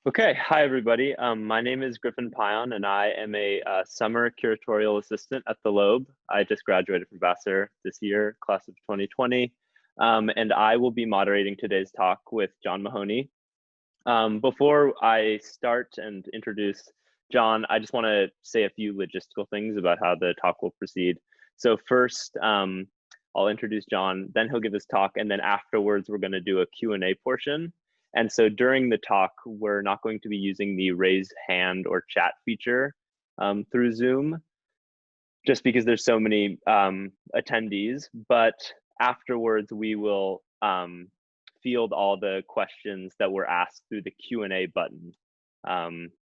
Okay, hi everybody. My name is Griffin Pion, and I am a summer curatorial assistant at the Loeb. I just graduated from Vassar this year, class of 2020, and I will be moderating today's talk with John Mahoney. Before I start and introduce John, I just want to say a few logistical things about how the talk will proceed. So first, I'll introduce John, then he'll give his talk, and then afterwards we're going to do a Q&A portion. And so during the talk, we're not going to be using the raise hand or chat feature through Zoom, just because there's so many attendees. But afterwards, we will field all the questions that were asked through the Q&A button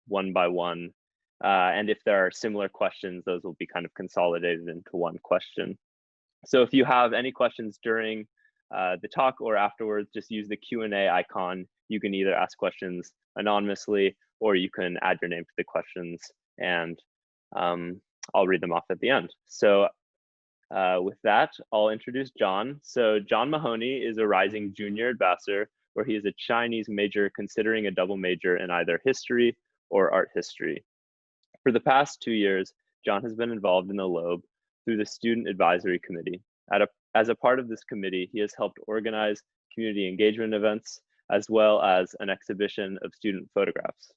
one by one. And if there are similar questions, those will be kind of consolidated into one question. So if you have any questions during the talk or afterwards, just use the Q&A icon. You can either ask questions anonymously or you can add your name to the questions, and I'll read them off at the end. So with that, I'll introduce John. So John Mahoney is a rising junior at Vassar, where he is a Chinese major considering a double major in either history or art history. For the past 2 years, John has been involved in the Loeb through the Student Advisory Committee. As a part of this committee, he has helped organize community engagement events, as well as an exhibition of student photographs.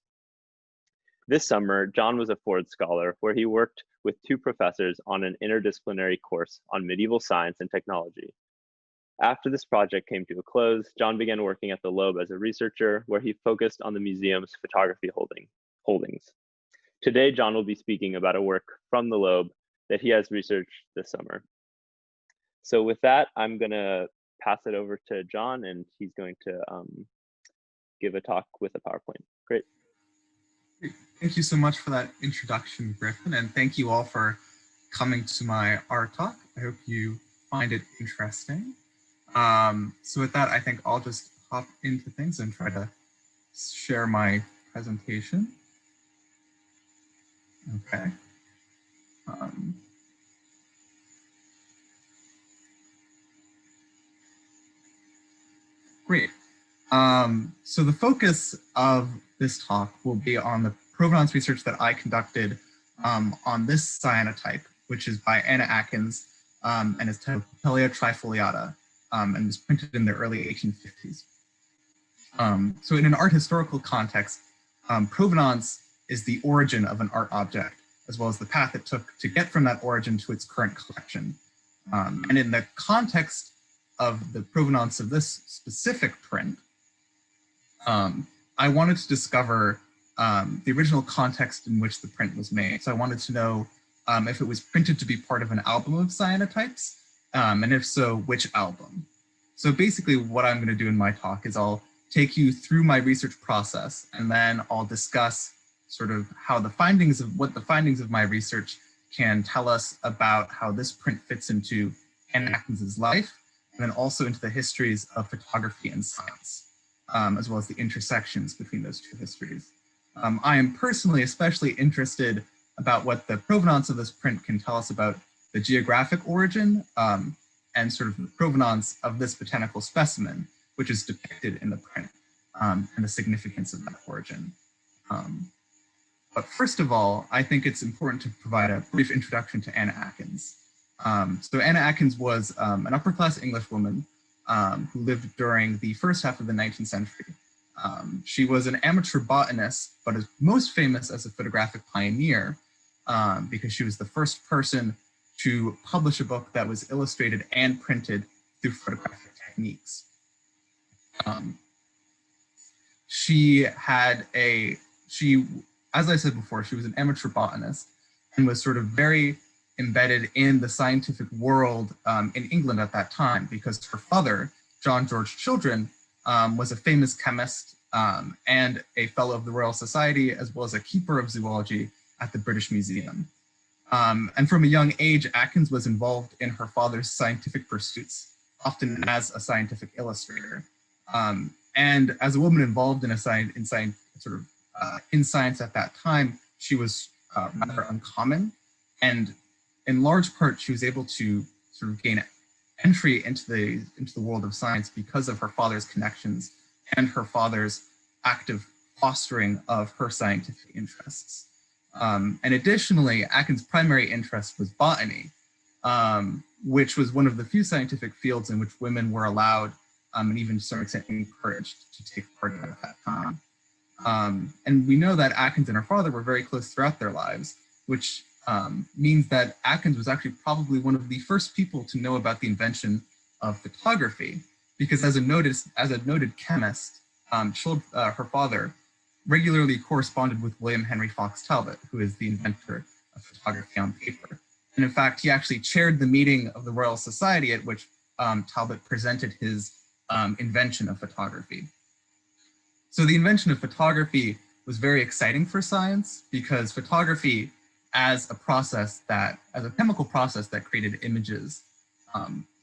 This summer, John was a Ford Scholar, where he worked with 2 professors on an interdisciplinary course on medieval science and technology. After this project came to a close, John began working at the Loeb as a researcher, where he focused on the museum's photography holdings. Today, John will be speaking about a work from the Loeb that he has researched this summer. So with that, I'm going to pass it over to John, and he's going to give a talk with a PowerPoint. Great. Thank you so much for that introduction, Griffin, and thank you all for coming to my art talk. I hope you find it interesting. So with that, I think I'll just hop into things and try to share my presentation. Okay. Great. So the focus of this talk will be on the provenance research that I conducted on this cyanotype, which is by Anna Atkins and is titled Ptelea Trifoliata, and was printed in the early 1850s. So in an art historical context, provenance is the origin of an art object, as well as the path it took to get from that origin to its current collection. And in the context of the provenance of this specific print, I wanted to discover the original context in which the print was made. So I wanted to know if it was printed to be part of an album of cyanotypes, and if so, which album. So basically what I'm going to do in my talk is I'll take you through my research process, and then I'll discuss sort of how what the findings of my research can tell us about how this print fits into Anna Atkins's life, and then also into the histories of photography and science, as well as the intersections between those 2 histories. I am personally especially interested about what the provenance of this print can tell us about the geographic origin and sort of the provenance of this botanical specimen, which is depicted in the print, and the significance of that origin. But first of all, I think it's important to provide a brief introduction to Anna Atkins. So Anna Atkins was an upper-class English woman who lived during the first half of the 19th century. She was an amateur botanist, but is most famous as a photographic pioneer because she was the first person to publish a book that was illustrated and printed through photographic techniques. As I said before, she was an amateur botanist and was sort of very embedded in the scientific world in England at that time, because her father, John George Children, was a famous chemist and a fellow of the Royal Society, as well as a keeper of zoology at the British Museum. And from a young age, Atkins was involved in her father's scientific pursuits, often as a scientific illustrator. And as a woman involved in science at that time, she was rather uncommon, and in large part, she was able to sort of gain entry into the world of science because of her father's connections and her father's active fostering of her scientific interests. And additionally, Atkins' primary interest was botany, which was one of the few scientific fields in which women were allowed and even to some extent encouraged to take part in at that time. And we know that Atkins and her father were very close throughout their lives, which means that Atkins was actually probably one of the first people to know about the invention of photography, because as a noted chemist, her father regularly corresponded with William Henry Fox Talbot, who is the inventor of photography on paper. And in fact, he actually chaired the meeting of the Royal Society at which Talbot presented his invention of photography. So the invention of photography was very exciting for science, because photography as a chemical process that created images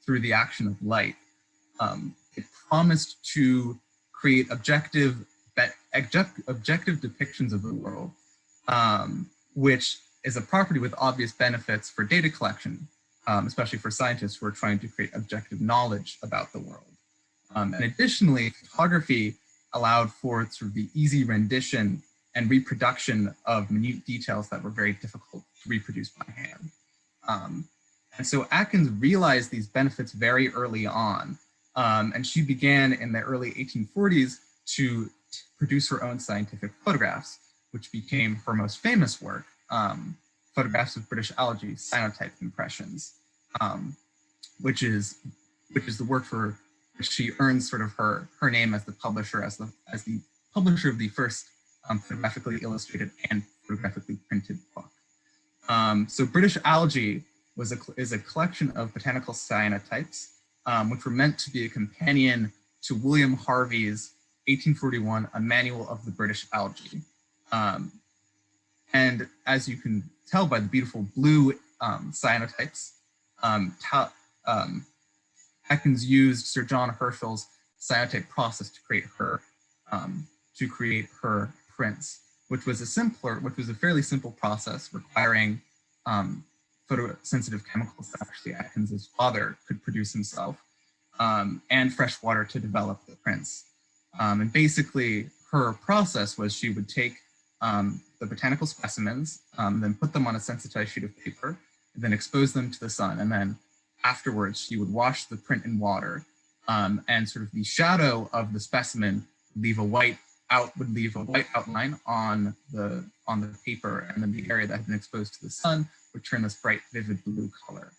through the action of light, it promised to create objective depictions of the world, which is a property with obvious benefits for data collection, especially for scientists who are trying to create objective knowledge about the world. And additionally, photography allowed for sort of the easy rendition and reproduction of minute details that were very difficult to reproduce by hand. And so Atkins realized these benefits very early on, and she began in the early 1840s to produce her own scientific photographs, which became her most famous work, photographs of British algae, cyanotype impressions, which is the work for which she earns sort of her name as the publisher, as the publisher of the first photographically illustrated and photographically printed book. So British algae is a collection of botanical cyanotypes, which were meant to be a companion to William Harvey's 1841 A Manual of the British Algae. And as you can tell by the beautiful blue cyanotypes, Atkins used Sir John Herschel's cyanotype process to create her prints, which was a fairly simple process requiring photosensitive chemicals that actually Atkins's father could produce himself, and fresh water to develop the prints. And basically, her process was she would take the botanical specimens, then put them on a sensitized sheet of paper, and then expose them to the sun. And then afterwards, she would wash the print in water, and sort of the shadow of the specimen would leave a white outline on the paper, and then the area that had been exposed to the sun would turn this bright, vivid blue color.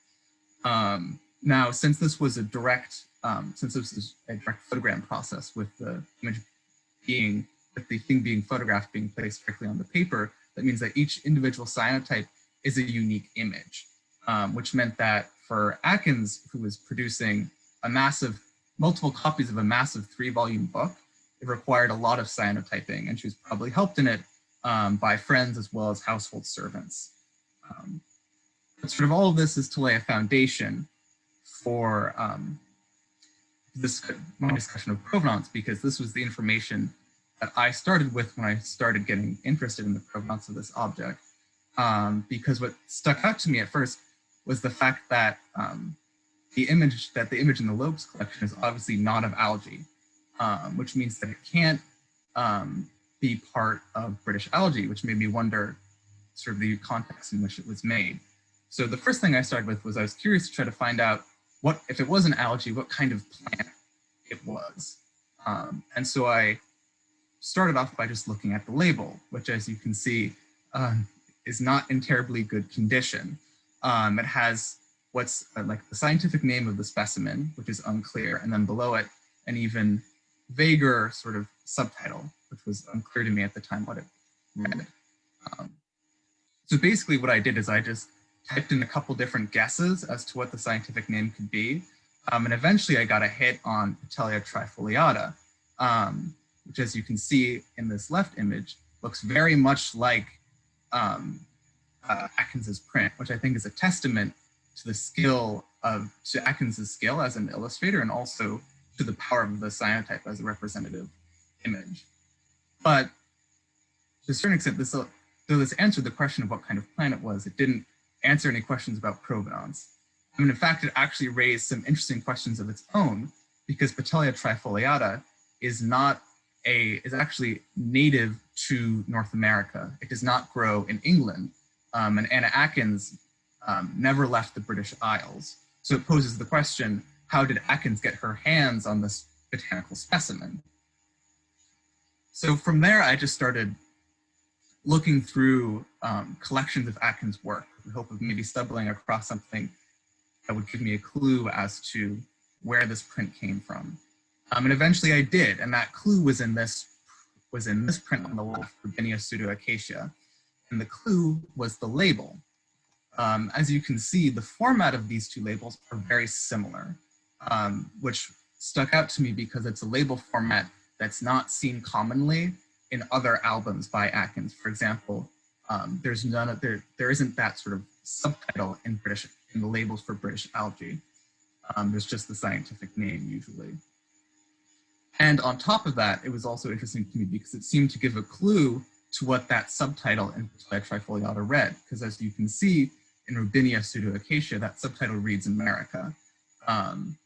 Now, since this was a direct photogram process with the thing being photographed being placed directly on the paper, that means that each individual cyanotype is a unique image, which meant that for Atkins, who was producing multiple copies of a massive 3-volume book, it required a lot of cyanotyping, and she was probably helped in it by friends as well as household servants. But sort of all of this is to lay a foundation for my discussion of provenance, because this was the information that I started with when I started getting interested in the provenance of this object. Because what stuck out to me at first was the fact that the image in the Loeb's collection is obviously not of algae, which means that it can't be part of British algae, which made me wonder sort of the context in which it was made. So the first thing I started with was I was curious to try to find out if it was an algae, what kind of plant it was. And so I started off by just looking at the label, which, as you can see, is not in terribly good condition. It has what's like the scientific name of the specimen, which is unclear, and then below it, an even vaguer sort of subtitle, which was unclear to me at the time what it read. So basically what I did is I just typed in a couple different guesses as to what the scientific name could be. And eventually I got a hit on Ptelea trifoliata, which, as you can see in this left image, looks very much like Atkins's print, which I think is a testament to to Atkins's skill as an illustrator, and also to the power of the cyanotype as a representative image. But to a certain extent, though this answered the question of what kind of plant it was, it didn't answer any questions about provenance. I mean, in fact, it actually raised some interesting questions of its own, because Ptelea trifoliata is not is actually native to North America. It does not grow in England. And Anna Atkins never left the British Isles. So it poses the question, how did Atkins get her hands on this botanical specimen? So from there, I just started looking through collections of Atkins' work with the hope of maybe stumbling across something that would give me a clue as to where this print came from. And eventually I did, and that clue was in this print on the left, Robinia pseudoacacia. And the clue was the label. As you can see, the format of these two labels are very similar, which stuck out to me because it's a label format that's not seen commonly in other albums by Atkins. For example, there isn't that sort of subtitle in the labels for British algae. There's just the scientific name usually. And on top of that, it was also interesting to me because it seemed to give a clue to what that subtitle in Ptelea trifoliata read. Because as you can see in Robinia pseudoacacia, that subtitle reads America, and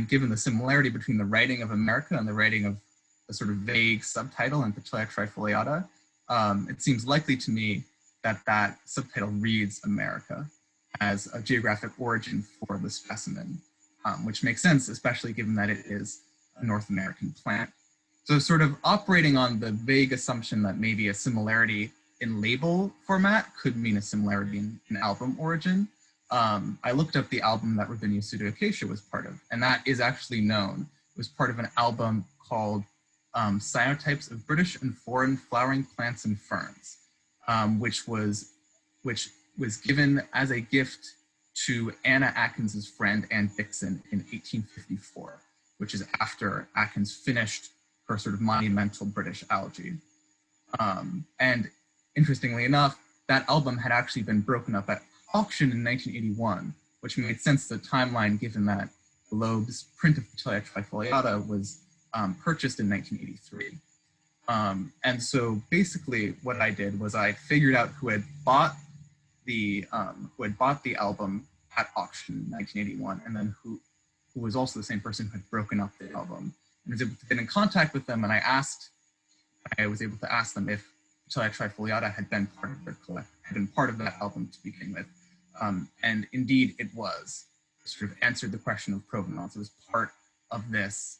given the similarity between the writing of America and the writing of the sort of vague subtitle in Ptelea trifoliata, it seems likely to me that that subtitle reads America as a geographic origin for the specimen, which makes sense, especially given that it is a North American plant. So sort of operating on the vague assumption that maybe a similarity in label format could mean a similarity in album origin, I looked up the album that Robinia pseudoacacia was part of, and that is actually known. It was part of an album called Cyanotypes of British and Foreign Flowering Plants and Ferns, which was given as a gift to Anna Atkins's friend Anne Dixon in 1854, which is after Atkins finished her sort of monumental British algae. And interestingly enough, that album had actually been broken up at auction in 1981, which made sense the timeline given that Loeb's print of Ptelea trifoliata was purchased in 1983. And so basically what I did was I figured out who had bought the album at auction in 1981, and then who was also the same person who had broken up the album. And I was able to get in contact with them, and I was able to ask them if Ptelea trifoliata had been part of that album to begin with. And indeed it was. It sort of answered the question of provenance. It was part of this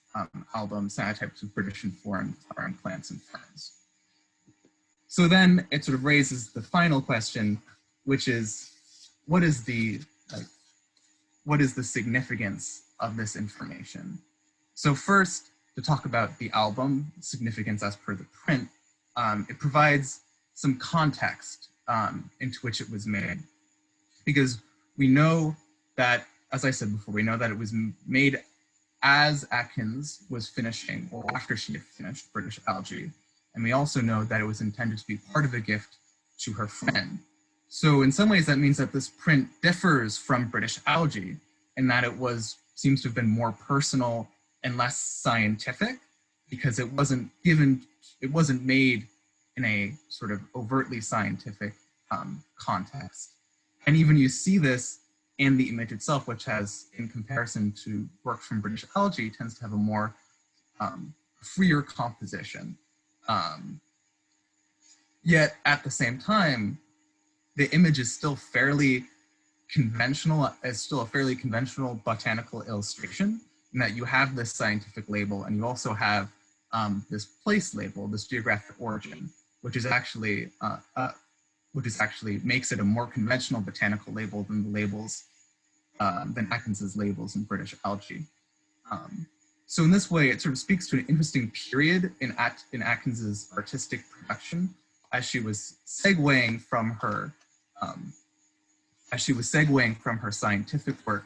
album, Cyanotypes of British and Foreign Flowering Plants and Ferns. So then it sort of raises the final question, which is, what is the significance of this information? So first, to talk about the album significance as per the print, it provides some context into which it was made. Because we know that, as I said before, we know that it was made as Atkins was finishing, or after she had finished British algae. And we also know that it was intended to be part of a gift to her friend. So in some ways that means that this print differs from British algae in that it seems to have been more personal and less scientific, because it wasn't made in a sort of overtly scientific context. And even you see this in the image itself, which has, in comparison to work from British algae, tends to have a more freer composition. Yet at the same time, the image is still fairly conventional, is still a fairly conventional botanical illustration, in that you have this scientific label and you also have this place label, this geographic origin, which is actually makes it a more conventional botanical label than the labels, than Atkins's labels in British algae. So in this way, it sort of speaks to an interesting period in Atkins's artistic production as she was segueing from her scientific work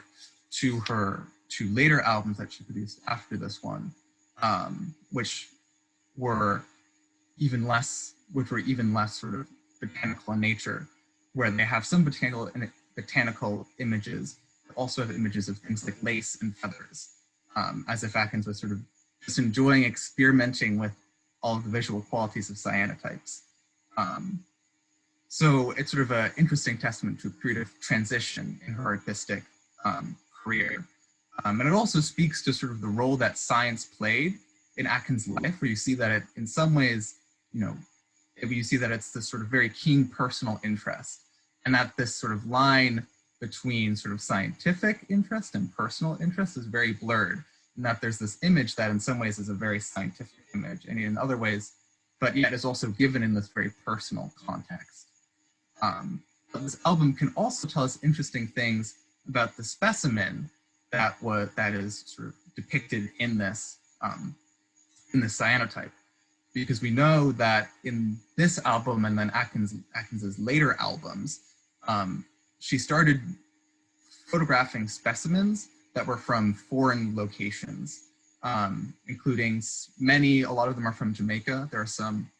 to later albums that she produced after this one, which were even less sort of botanical in nature, where they have some botanical images, but also have images of things like lace and feathers, as if Atkins was sort of just enjoying experimenting with all of the visual qualities of cyanotypes. So it's sort of an interesting testament to a period of transition in her artistic career. And it also speaks to sort of the role that science played in Atkins' life, where you see that it, in some ways, you know, you see that it's this sort of very keen personal interest, and that this sort of line between sort of scientific interest and personal interest is very blurred, and that there's this image that in some ways is a very scientific image, and in other ways, but yet is also given in this very personal context. But this album can also tell us interesting things about the specimen that is sort of depicted in this cyanotype, because we know that in this album and then Atkins's later albums, she started photographing specimens that were from foreign locations, including a lot of them are from Jamaica. There are some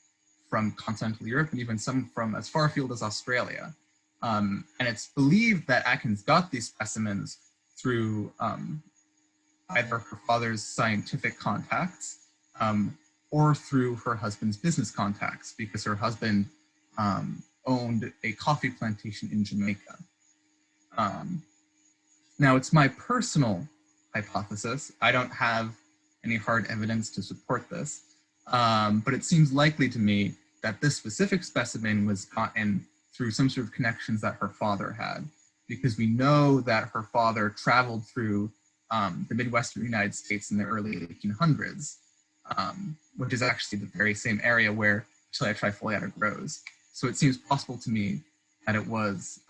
from continental Europe, and even some from as far afield as Australia. And it's believed that Atkins got these specimens through either her father's scientific contacts or through her husband's business contacts, because her husband owned a coffee plantation in Jamaica. Now, it's my personal hypothesis. I don't have any hard evidence to support this, but it seems likely to me that this specific specimen was gotten through some sort of connections that her father had, because we know that her father traveled through the Midwestern United States in the early 1800s, which is actually the very same area where Ptelea trifoliata grows. So it seems possible to me that it was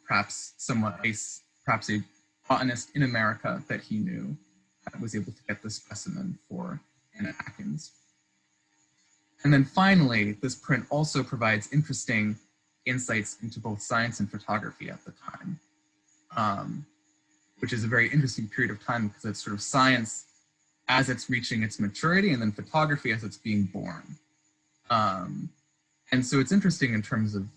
perhaps a botanist in America that he knew that was able to get the specimen for Anna Atkins. And then finally, this print also provides interesting insights into both science and photography at the time, which is a very interesting period of time because it's sort of science as it's reaching its maturity and then photography as it's being born. And so it's interesting in terms of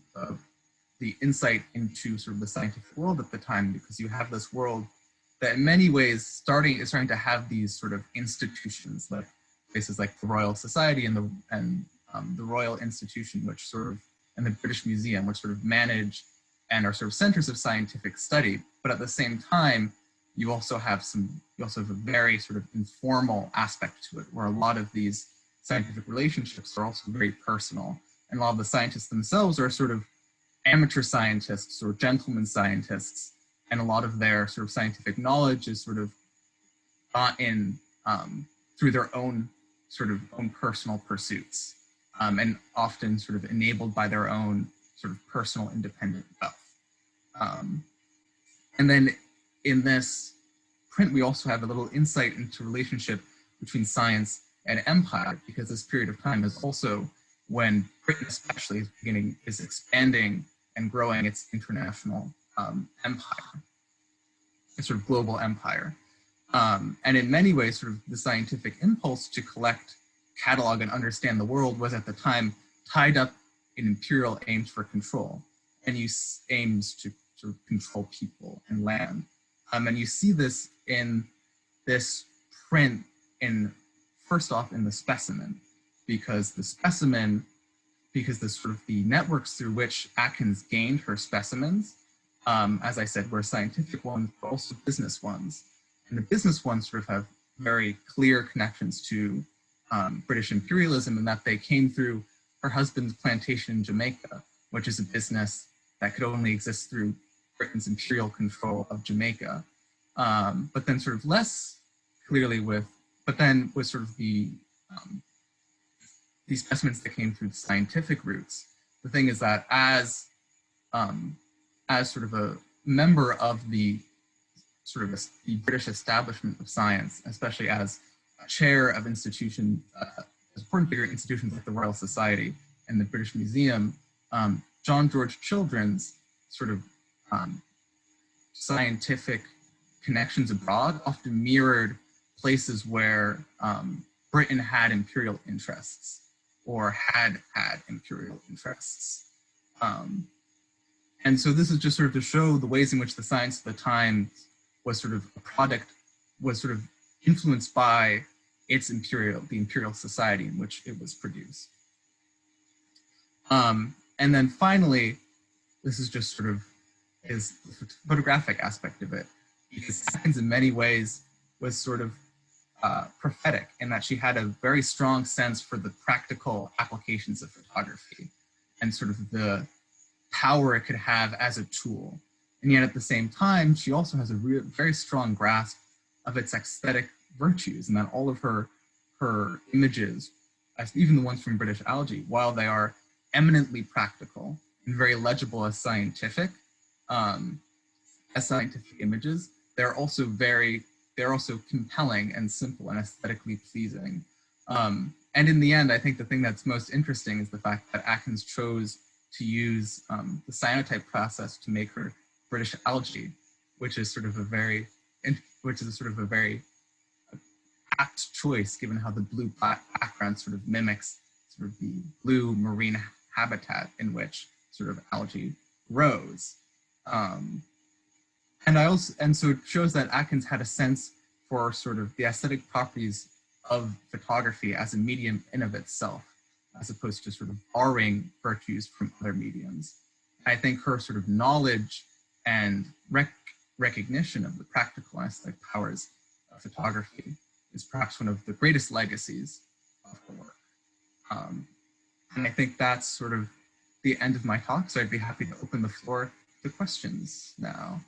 the insight into sort of the scientific world at the time, because you have this world that in many ways is starting to have these sort of institutions, like places like the Royal Society and the Royal Institution, which sort of, and the British Museum, which sort of manage and are sort of centers of scientific study. But at the same time, you also have a very sort of informal aspect to it, where a lot of these scientific relationships are also very personal. And a lot of the scientists themselves are sort of amateur scientists or gentleman scientists, and a lot of their sort of scientific knowledge is sort of got in through their own personal pursuits, and often sort of enabled by their own sort of personal independent wealth. And then in this print, we also have a little insight into relationship between science and empire, because this period of time is also when Britain especially is expanding and growing its international empire, a sort of global empire. And in many ways, sort of the scientific impulse to collect, catalog, and understand the world was at the time tied up in imperial aims for control, and aims to sort of control people and land. And you see this in this print first off in the specimen, because the sort of the networks through which Atkins gained her specimens, as I said, were scientific ones, but also business ones. And the business ones sort of have very clear connections to British imperialism, in that they came through her husband's plantation in Jamaica, which is a business that could only exist through Britain's imperial control of Jamaica. But then sort of less clearly with sort of these specimens that came through the scientific routes. The thing is that as sort of a member of the the British establishment of science, especially as a chair of institutions, as important figure institutions like the Royal Society and the British Museum, John George Children's sort of scientific connections abroad often mirrored places where Britain had imperial interests or had imperial interests. And so this is just sort of to show the ways in which the science of the time was sort of influenced by the imperial society in which it was produced. And then finally, this is just sort of is the photographic aspect of it, because Atkins in many ways was sort of prophetic in that she had a very strong sense for the practical applications of photography and sort of the power it could have as a tool. And yet at the same time, she also has a very strong grasp of its aesthetic virtues, and that all of her images, even the ones from British Algae, while they are eminently practical and very legible as scientific images, they're also compelling and simple and aesthetically pleasing. And in the end, I think the thing that's most interesting is the fact that Atkins chose to use the cyanotype process to make her British Algae, which is sort of a very apt choice given how the blue background sort of mimics sort of the blue marine habitat in which sort of algae grows. And so it shows that Atkins had a sense for sort of the aesthetic properties of photography as a medium in of itself, as opposed to sort of borrowing virtues from other mediums. And I think her sort of knowledge and recognition of the practical and aesthetic powers of photography is perhaps one of the greatest legacies of her work. And I think that's sort of the end of my talk, so I'd be happy to open the floor to questions now.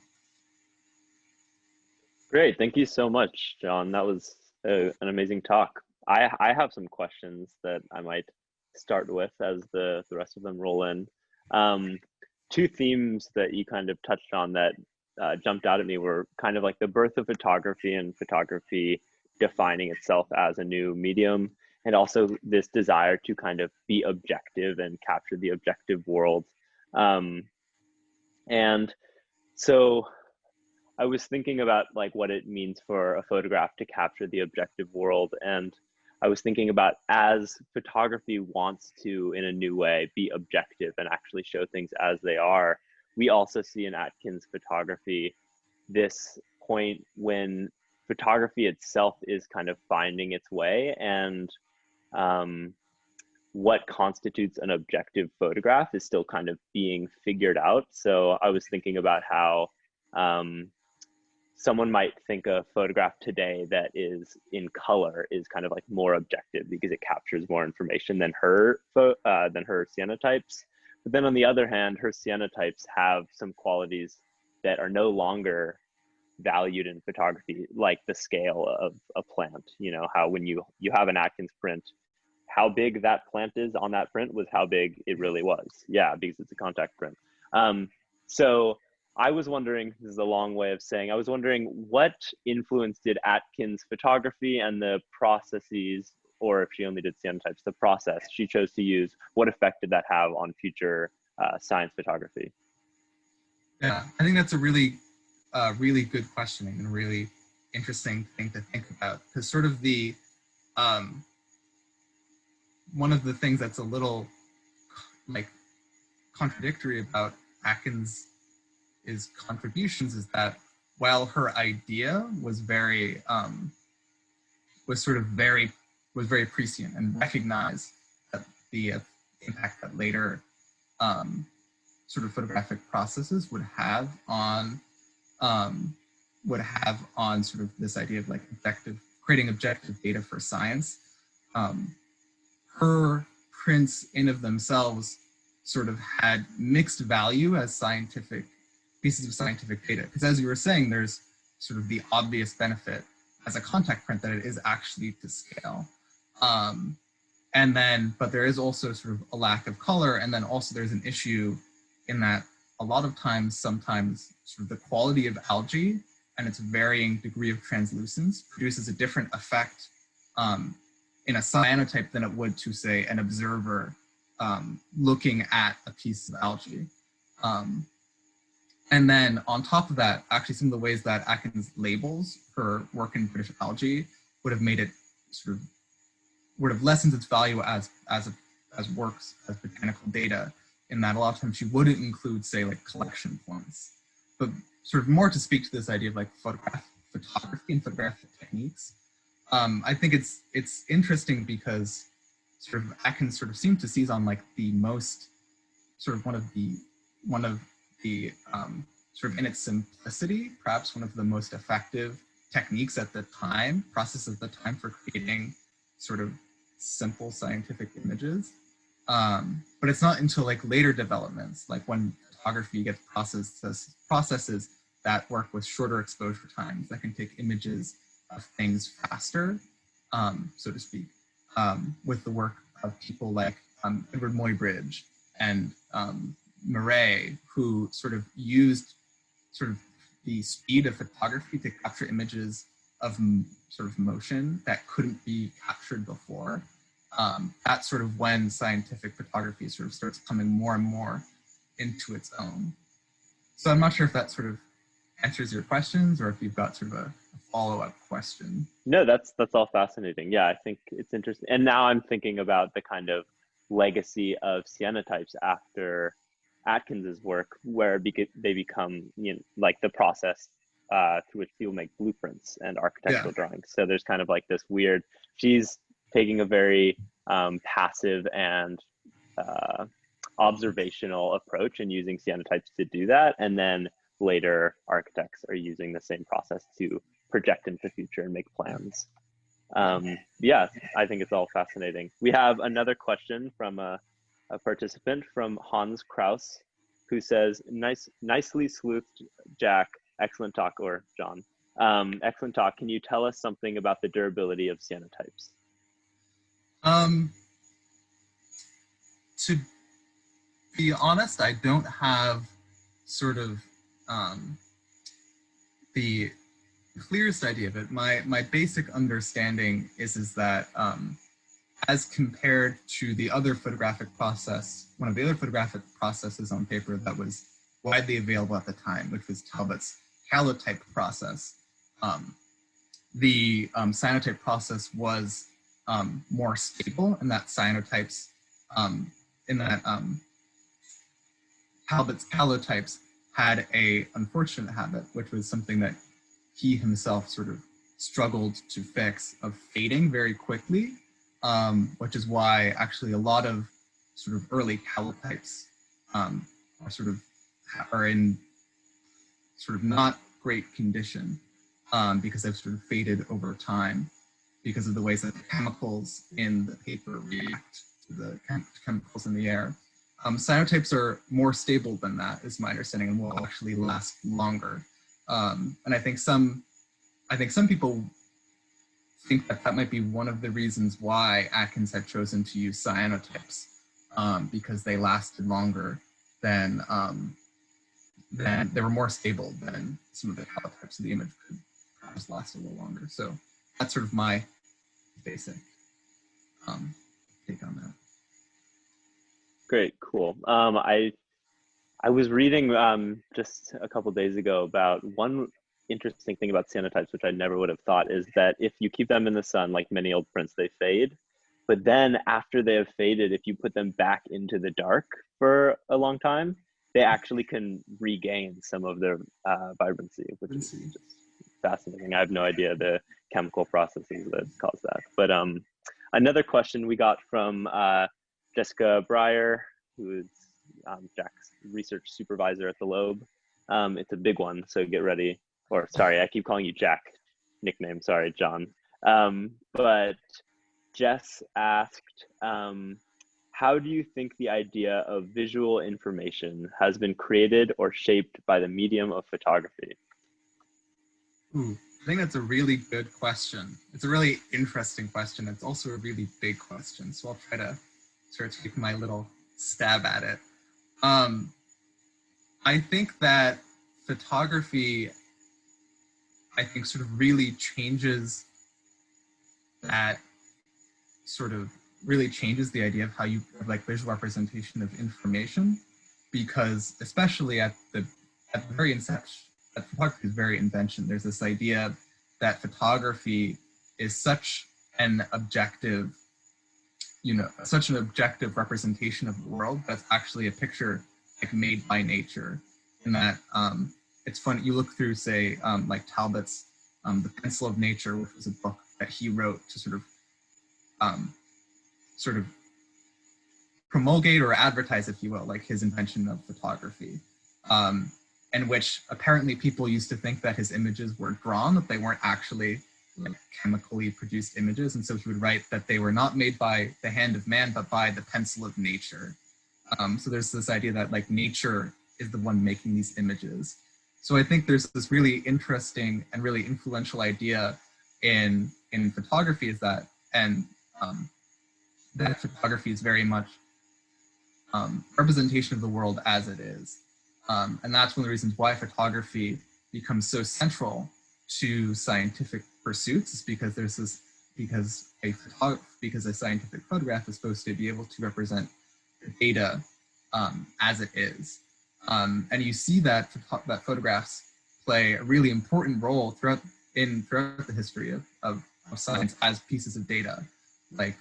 Great, thank you so much, John. That was an amazing talk. I have some questions that I might start with as the rest of them roll in. Two themes that you kind of touched on that jumped out at me were kind of like the birth of photography and photography defining itself as a new medium, and also this desire to kind of be objective and capture the objective world. And so I was thinking about like what it means for a photograph to capture the objective world. And I was thinking about, as photography wants to, in a new way, be objective and actually show things as they are, we also see in Atkins photography this point when photography itself is kind of finding its way, and what constitutes an objective photograph is still kind of being figured out. So I was thinking about how someone might think a photograph today that is in color is kind of like more objective because it captures more information than her cyanotypes. But then on the other hand, her cyanotypes have some qualities that are no longer valued in photography, like the scale of a plant. You know, how when you have an Atkins print, how big that plant is on that print was how big it really was. Yeah, because it's a contact print. So I was wondering, this is a long way of saying, I was wondering what influence did Atkins photography and the processes, or if she only did cyanotypes, the process she chose to use, what effect did that have on future science photography? Yeah, I think that's a really good questioning and a really interesting thing to think about, because sort of the one of the things that's a little like contradictory about Atkins' contributions is that while her idea was very prescient and recognized that the impact that later sort of photographic processes would have on sort of this idea of like creating objective data for science. Her prints in of themselves sort of had mixed value as scientific pieces of scientific data, because as you were saying, there's sort of the obvious benefit as a contact print that it is actually to scale. But there is also sort of a lack of color, and then also there's an issue in that a lot of times, sometimes sort of the quality of algae and its varying degree of translucence produces a different effect in a cyanotype than it would to, say, an observer looking at a piece of algae. And then on top of that, actually some of the ways that Atkins labels her work in British Algae would have made it sort of, would have lessened its value as works, as botanical data, in that a lot of times she wouldn't include, say, like collection points. But sort of more to speak to this idea of like photography and photographic techniques, I think it's interesting because sort of Atkins sort of seemed to seize on like the most sort of one of the sort of in its simplicity, perhaps one of the most effective techniques at the time, processes at the time for creating sort of simple scientific images. But it's not until like later developments, like when photography gets processes that work with shorter exposure times that can take images of things faster, so to speak, with the work of people like Edward Muybridge and Murray, who sort of used sort of the speed of photography to capture images of sort of motion that couldn't be captured before. That's sort of when scientific photography sort of starts coming more and more into its own. So I'm not sure if that sort of answers your questions or if you've got sort of a follow-up question. No, that's all fascinating. Yeah, I think it's interesting. And now I'm thinking about the kind of legacy of cyanotypes after Atkins's work, where they become, you know, like the process through which people make blueprints and architectural drawings. So there's kind of like this weird, she's taking a very passive and observational approach and using cyanotypes to do that. And then later architects are using the same process to project into the future and make plans. Yeah, I think it's all fascinating. We have another question from a participant, from Hans Kraus, who says, nicely sleuthed, Jack, excellent talk, or John, excellent talk. Can you tell us something about the durability of cyanotypes? To be honest, I don't have sort of the clearest idea of it. My basic understanding is that as compared to the other photographic process, one of the other photographic processes on paper that was widely available at the time, which was Talbot's calotype process, the cyanotype process was more stable, and that cyanotypes, Talbot's calotypes had a unfortunate habit, which was something that he himself sort of struggled to fix, of fading very quickly, which is why actually a lot of sort of early calotypes are in sort of not great condition, because they've sort of faded over time because of the ways that the chemicals in the paper react to the chemicals in the air. Cyanotypes are more stable than that, is my understanding, and will actually last longer. And I think some people think that that might be one of the reasons why Atkins had chosen to use cyanotypes, because they lasted longer than they were more stable than some of the calotypes, so the image could perhaps last a little longer. So that's sort of my basic take on that. Great, cool. I was reading just a couple days ago about one interesting thing about cyanotypes, which I never would have thought, is that if you keep them in the sun, like many old prints, they fade. But then after they have faded, if you put them back into the dark for a long time, they actually can regain some of their vibrancy, which is just fascinating. I have no idea the chemical processes that cause that. But another question we got from Jessica Breyer, who is Jack's research supervisor at the Loeb. It's a big one, so get ready. Or sorry, I keep calling you Jack, nickname, sorry, John. But Jess asked, how do you think the idea of visual information has been created or shaped by the medium of photography? Ooh, I think that's a really good question. It's a really interesting question. It's also a really big question, so I'll try to sort of take my little stab at it. I think that photography, sort of really changes the idea of how you like visual representation of information, because especially at the very inception, that photography's very invention, there's this idea that photography is such an objective representation of the world that's actually a picture like made by nature. And that it's funny, you look through, say, like Talbot's The Pencil of Nature, which was a book that he wrote to sort of promulgate or advertise, if you will, like his invention of photography. in which apparently people used to think that his images were drawn, that they weren't actually like chemically produced images. And so he would write that they were not made by the hand of man, but by the pencil of nature. So there's this idea that like nature is the one making these images. So I think there's this really interesting and really influential idea in photography is that, and that photography is very much representation of the world as it is. And that's one of the reasons why photography becomes so central to scientific pursuits, is because there's this, because a scientific photograph is supposed to be able to represent the data as it is. And you see that photographs play a really important role throughout the history of science as pieces of data. Like,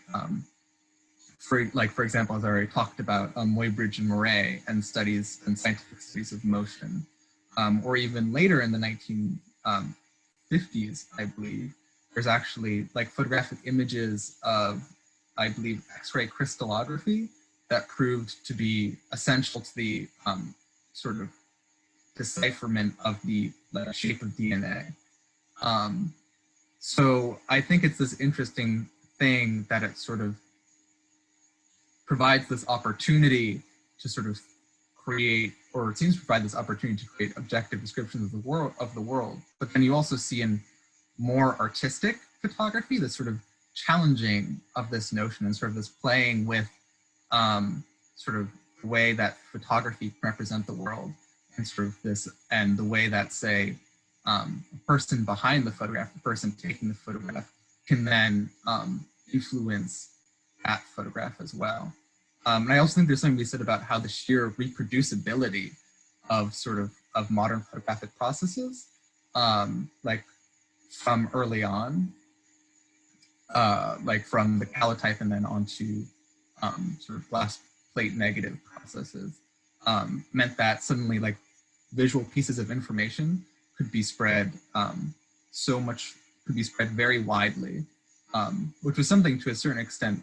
for example, as I already talked about, Muybridge and Murray and studies and scientific studies of motion, or even later in the 1950s, I believe, there's actually like photographic images of, I believe, X-ray crystallography that proved to be essential to the sort of decipherment of the shape of DNA. So I think it's this interesting thing that it sort of provides this opportunity to sort of create, or it seems to provide this opportunity to create objective descriptions of the world. But then you also see in more artistic photography this sort of challenging of this notion and sort of this playing with sort of the way that photography can represent the world, and sort of this, and the way that, say, a person behind the photograph, the person taking the photograph, can then influence that photograph as well. And I also think there's something to be said about how the sheer reproducibility of modern photographic processes, like from early on, like from the calotype and then onto sort of glass plate negative processes, meant that suddenly like visual pieces of information could be spread could be spread very widely, which was something to a certain extent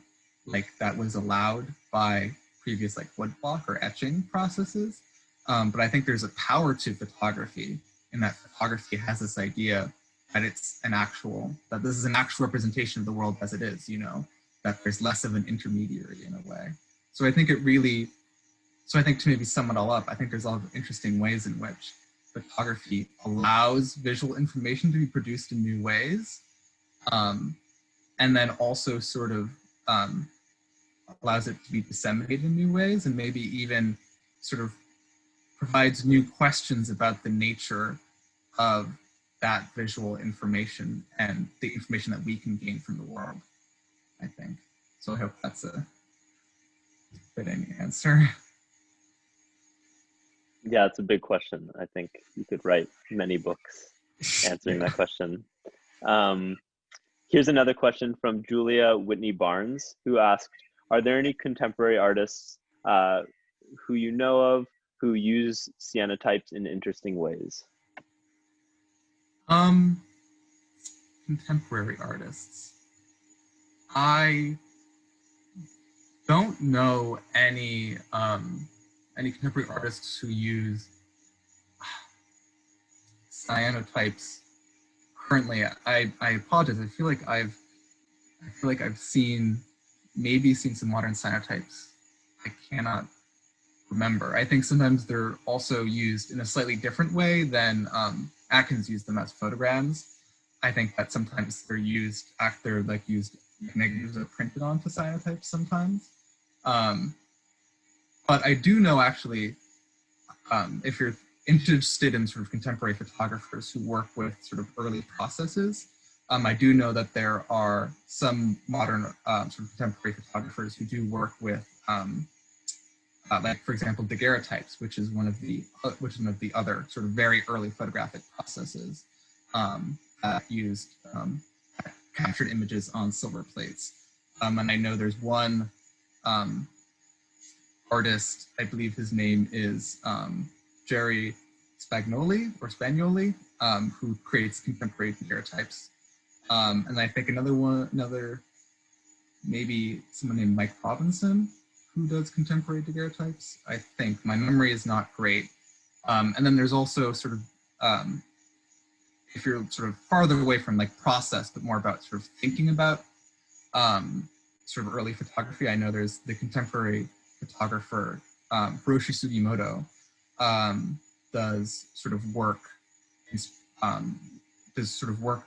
like that was allowed by previous like woodblock or etching processes. But I think there's a power to photography in that photography has this idea that it's that this is an actual representation of the world as it is, you know, that there's less of an intermediary in a way. So I think to maybe sum it all up, I think there's a lot of interesting ways in which photography allows visual information to be produced in new ways, and then also sort of allows it to be disseminated in new ways, and maybe even sort of provides new questions about the nature of that visual information and the information that we can gain from the world, I think. So I hope that's a fitting answer. Yeah, it's a big question. I think you could write many books answering that question. Here's another question from Julia Whitney Barnes, who asked, are there any contemporary artists who you know of who use cyanotypes in interesting ways? Contemporary artists. I don't know any contemporary artists who use cyanotypes currently. I apologize. I feel like I've seen some modern cyanotypes. I cannot remember. I think sometimes they're also used in a slightly different way than Atkins used them as photograms. I think that sometimes they're used negatives are printed onto cyanotypes sometimes. But I do know actually, if you're interested in sort of contemporary photographers who work with sort of early processes, I do know that there are some modern sort of contemporary photographers who do work with, like for example, daguerreotypes, which is one of the other sort of very early photographic processes that used captured images on silver plates. And I know there's one artist, I believe his name is Jerry Spagnoli, who creates contemporary daguerreotypes. And I think maybe someone named Mike Robinson, who does contemporary daguerreotypes. I think my memory is not great And then there's also sort of, if you're sort of farther away from like process, but more about sort of thinking about sort of early photography, I know there's the contemporary photographer, Hiroshi Sugimoto, does sort of work,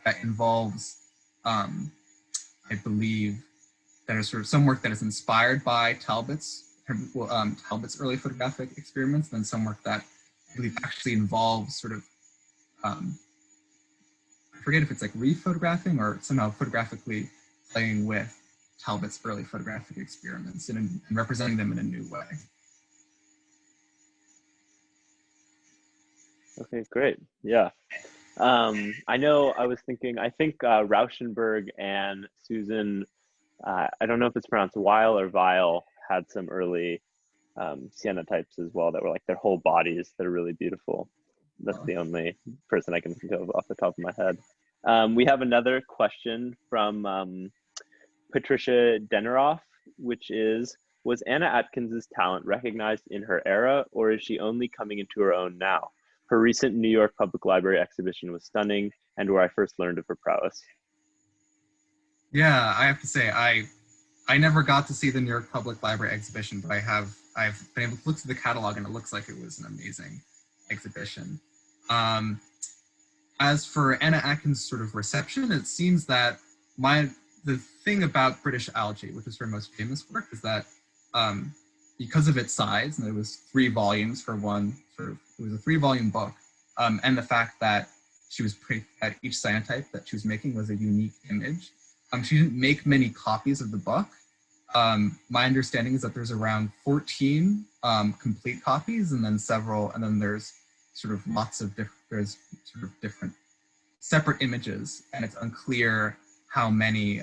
that involves, I believe, that is sort of some work that is inspired by Talbot's early photographic experiments, and then some work that I believe actually involves sort of, I forget if it's like re-photographing or somehow photographically playing with Talbot's early photographic experiments and representing them in a new way. Okay, great. Yeah. I know I was thinking, I think Rauschenberg and Susan, I don't know if it's pronounced Weil or Weil, had some early cyanotypes as well that were like their whole bodies. They're really beautiful. That's the only person I can think of off the top of my head. We have another question from Patricia Deneroff, which is, was Anna Atkins's talent recognized in her era, or is she only coming into her own now? Her recent New York Public Library exhibition was stunning and where I first learned of her prowess. Yeah, I have to say, I never got to see the New York Public Library exhibition, but I've been able to look through the catalog and it looks like it was an amazing exhibition. As for Anna Atkins' sort of reception, it seems that the thing about British Algae, which is her most famous work, is that because of its size, and it was 3 volumes for one, sort of, it was a 3-volume book, and the fact that that each cyanotype that she was making was a unique image. She didn't make many copies of the book. My understanding is that there's around 14 complete copies, and then there's sort of lots of different separate images, and it's unclear how many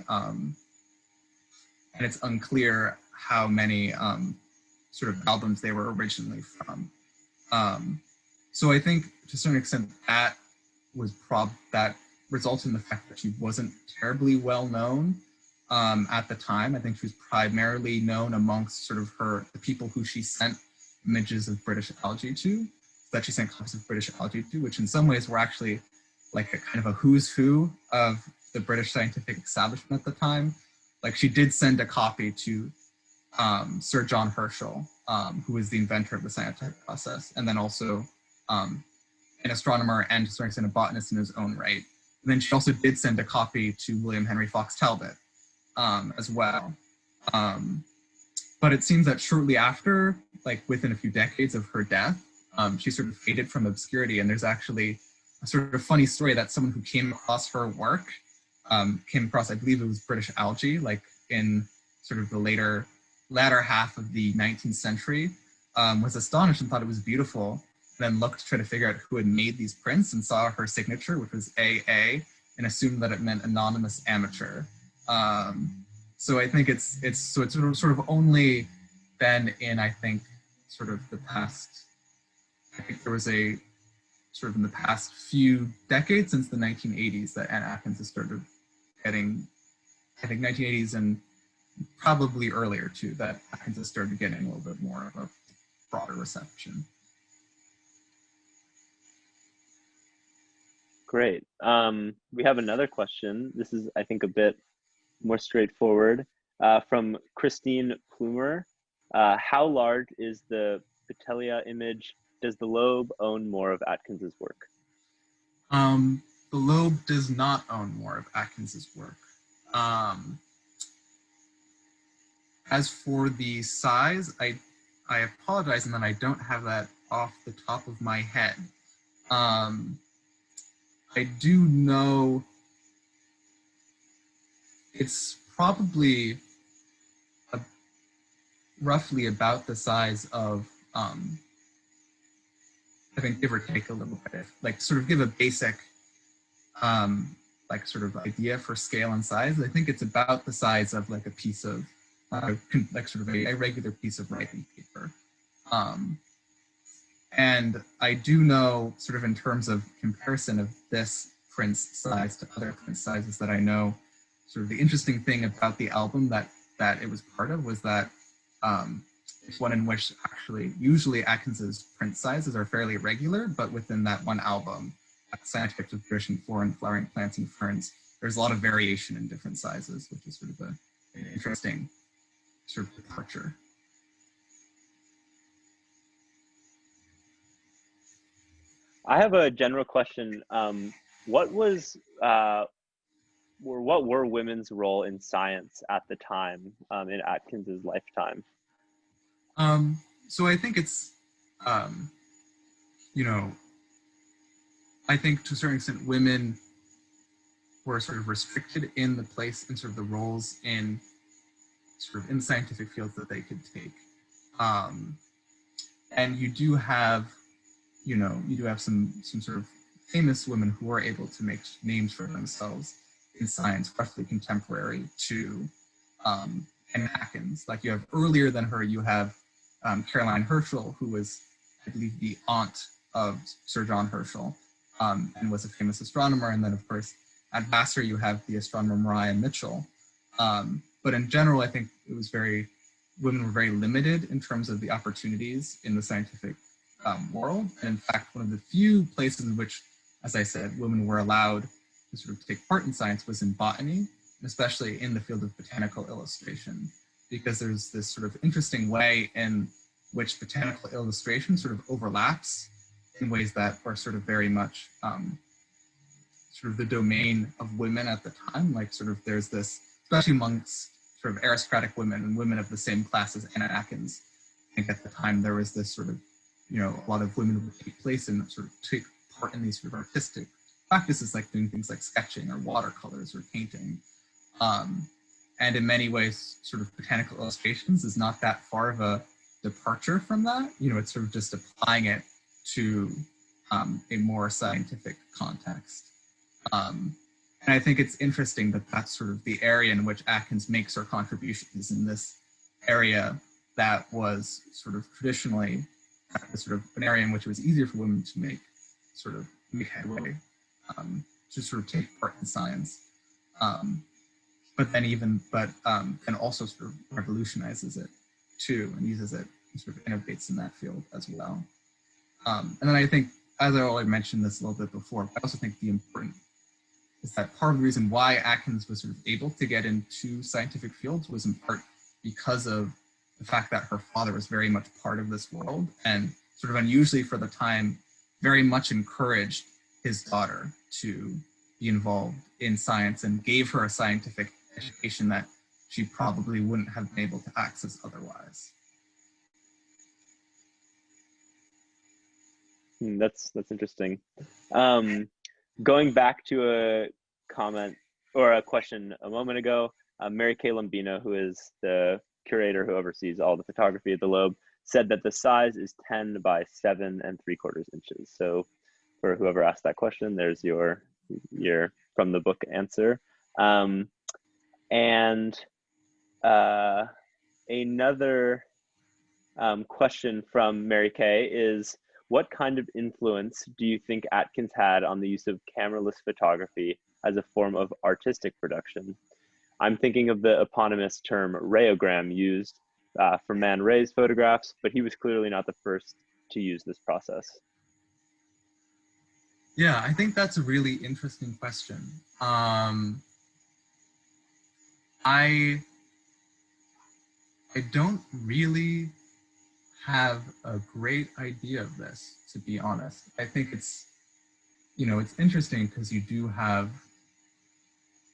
sort of albums they were originally from. So I think to a certain extent that results in the fact that she wasn't terribly well known at the time. I think she was primarily known amongst sort of the people who she sent images of British algae to, that she sent copies of British algae to, which in some ways were actually like a kind of a who's who of the British scientific establishment at the time. Like she did send a copy to Sir John Herschel, who was the inventor of the cyanotype process, and then also an astronomer and to a certain extent a botanist in his own right. And then she also did send a copy to William Henry Fox Talbot as well. But it seems that shortly after, like within a few decades of her death, she sort of faded from obscurity. And there's actually a sort of funny story that someone who came across her work, came across, I believe it was British algae, like in sort of the latter half of the 19th century, was astonished and thought it was beautiful, and then looked to try to figure out who had made these prints and saw her signature, which was AA, and assumed that it meant anonymous amateur. So I think it's sort of only been in, I think, sort of the past, I think there was a sort of in the past few decades since the 1980s that Anna Atkins has started getting, I think 1980s and probably earlier too, that Atkins has started getting a little bit more of a broader reception. Great. We have another question. This is, I think, a bit more straightforward from Christine Plumer. How large is the Ptelea image? Does the Loeb own more of Atkins's work? The Loeb does not own more of Atkins's work. As for the size, I apologize, and then I don't have that off the top of my head. I do know it's probably roughly about the size of, I think, give or take a little bit, like sort of give a basic, like sort of idea for scale and size. I think it's about the size of like a piece of, like sort of a regular piece of writing paper. And I do know, sort of in terms of comparison of this print's size to other print sizes, that I know sort of the interesting thing about the album that it was part of was that It's one in which actually, usually Atkins's print sizes are fairly regular, but within that one album, Cyanotypes of British and Foreign Flowering Plants and Ferns, there's a lot of variation in different sizes, which is sort of an interesting sort of departure. I have a general question. What were women's role in science at the time, in Atkins's lifetime? So I think it's, you know, I think to a certain extent, women were sort of restricted in the place and sort of the roles in sort of in scientific fields that they could take. And you do have, you do have some sort of famous women who are able to make names for themselves in science, roughly contemporary to Anna Atkins. Like you have earlier than her, you have Caroline Herschel, who was, I believe, the aunt of Sir John Herschel, and was a famous astronomer. And then, of course, at Vassar, you have the astronomer Maria Mitchell. But in general, I think it was women were very limited in terms of the opportunities in the scientific world. And in fact, one of the few places in which, as I said, women were allowed to sort of take part in science was in botany, and especially in the field of botanical illustration, because there's this sort of interesting way in which botanical illustration sort of overlaps in ways that are sort of very much sort of the domain of women at the time. Like sort of there's this, especially amongst sort of aristocratic women and women of the same class as Anna Atkins. I think at the time there was this sort of, a lot of women would take place and sort of take part in these sort of artistic practices, like doing things like sketching or watercolors or painting. And in many ways, sort of botanical illustrations is not that far of a departure from that. It's sort of just applying it to a more scientific context. And I think it's interesting that that's sort of the area in which Atkins makes her contributions in this area that was sort of traditionally sort of an area in which it was easier for women to make headway, to sort of take part in science. But then also sort of revolutionizes it too and uses it and sort of innovates in that field as well. And then I think, as I already mentioned this a little bit before, I also think the important is that part of the reason why Atkins was sort of able to get into scientific fields was in part because of the fact that her father was very much part of this world and sort of unusually for the time, very much encouraged his daughter to be involved in science and gave her a scientific education that she probably wouldn't have been able to access otherwise. That's interesting. Going back to a comment or a question a moment ago, Mary Kay Lombino, who is the curator who oversees all the photography at the Loeb, said that the size is 10 by 7 3/4 inches. So for whoever asked that question, there's your from the book answer. And another question from Mary Kay is, what kind of influence do you think Atkins had on the use of cameraless photography as a form of artistic production? I'm thinking of the eponymous term rayogram used for Man Ray's photographs, but he was clearly not the first to use this process. Yeah, I think that's a really interesting question. I don't really have a great idea of this, to be honest. I think it's, it's interesting because you do have,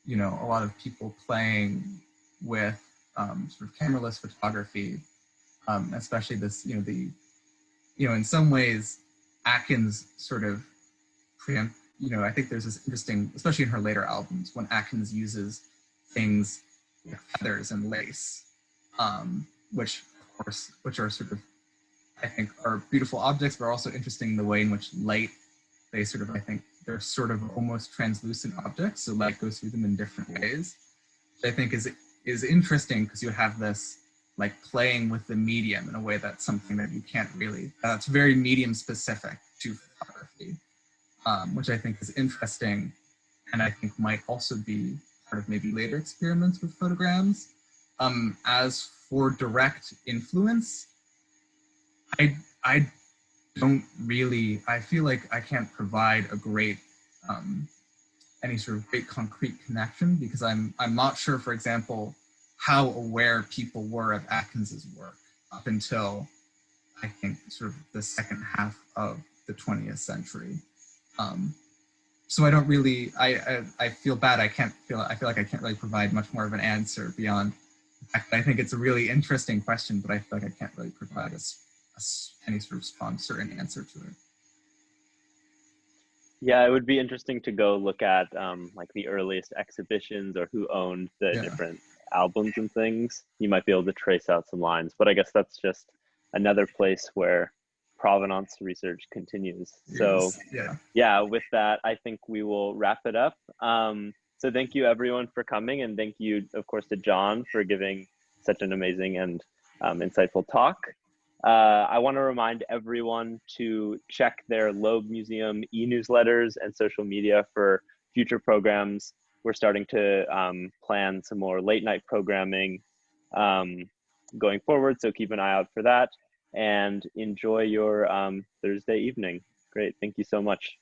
a lot of people playing with sort of cameraless photography, especially this, in some ways, Atkins sort of preempt, I think there's this interesting, especially in her later albums, when Atkins uses things like feathers and lace, which are sort of, I think, are beautiful objects, but are also interesting in the way in which light, they sort of, I think, they're sort of almost translucent objects, so light goes through them in different ways, which I think is interesting because you have this like playing with the medium in a way that's something that you can't really, that's very medium specific to photography, which I think is interesting, and I think might also be part of maybe later experiments with photograms. As for direct influence, I don't really, I feel like I can't provide a great, any sort of great concrete connection because I'm not sure, for example, how aware people were of Atkins's work up until I think sort of the second half of the 20th century. So I don't really, I feel bad. I feel like I can't really provide much more of an answer beyond the fact that I think it's a really interesting question, but I feel like I can't really provide any sort of strong, certain answer to it. Yeah, it would be interesting to go look at like the earliest exhibitions or who owned the Yeah. different albums and things. You might be able to trace out some lines, but I guess that's just another place where provenance research continues. So Yes. Yeah. yeah, with that, I think we will wrap it up. So thank you everyone for coming, and thank you, of course, to John for giving such an amazing and insightful talk. I want to remind everyone to check their Loeb Museum e-newsletters and social media for future programs. We're starting to plan some more late night programming um, going forward, so keep an eye out for that and enjoy your Thursday evening. Great, thank you so much.